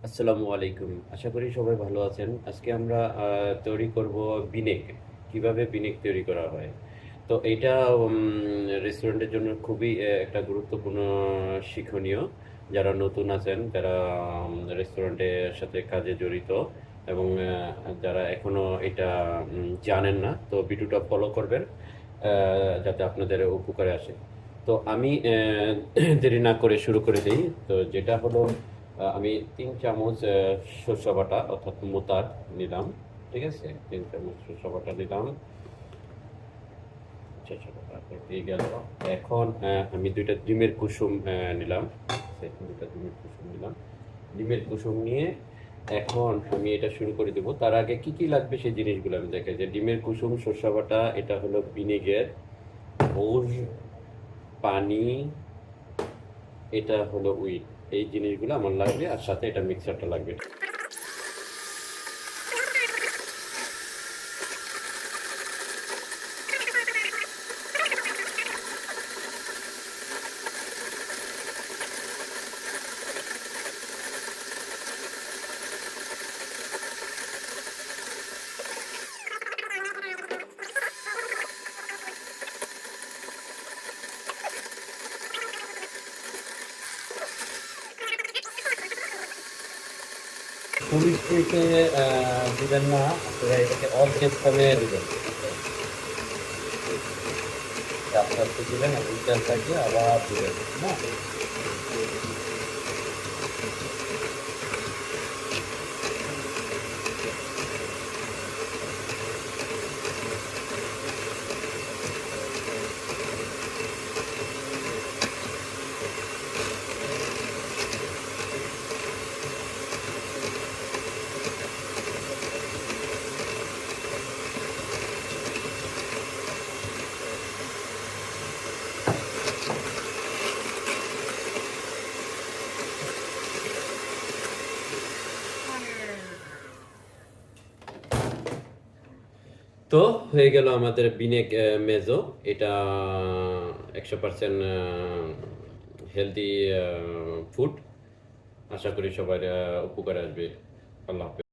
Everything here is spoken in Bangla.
আসসালামু আলাইকুম। আশা করি সবাই ভালো আছেন। আজকে আমরা তৈরি করব বিনেগ। কিভাবে বিনেগ তৈরি করা হয়। তো এইটা রেস্টুরেন্টের জন্য খুবই একটা গুরুত্বপূর্ণ শিক্ষণীয়। যারা নতুন আছেন, যারা রেস্টুরেন্টের সাথে কাজে জড়িত এবং যারা এখনো এটা জানেন না, তো ভিডিওটা ফলো করবেন যাতে আপনাদের উপকারে আসে। তো আমি দেরি না করে শুরু করে দিই। তো যেটা হলো আমি ৩ চামচ সরষে বাটা অর্থাৎ মোতার নিলাম। ঠিক আছে? ৩ চামচ সরষে বাটা নিলাম। সরষে বাটা হয়ে গেল। এখন আমি ২ টা ডিমের কুসুম নিলাম। ঠিক আছে? ২ টা ডিমের কুসুম নিলাম। ডিমের কুসুম নিয়ে এখন আমি এটা শুরু করে দেব। তার আগে কি, কি লাগবে সেই জিনিসগুলো আমি দেখাই যে ডিমের কুসুম, সরষে বাটা, এটা হলো ভিনেগার, ওর পানি, এটা হলো হুইল। এই জিনিসগুলো আমার লাগবে আর সাথে এটা মিক্সারটা লাগবে। ফুল স্পিডে দিবেন না, আপনারা এটাকে অল্প কমে দিবেন। আস্তে আস্তে দিবেন আর উল্টান থাকলে আবার দিবেন না। তো হয়ে গেল আমাদের বিনেক মেজো। এটা 100% হেলদি ফুড। আশা করি সবার উপকারে আসবে। আল্লাহ হাফেজ।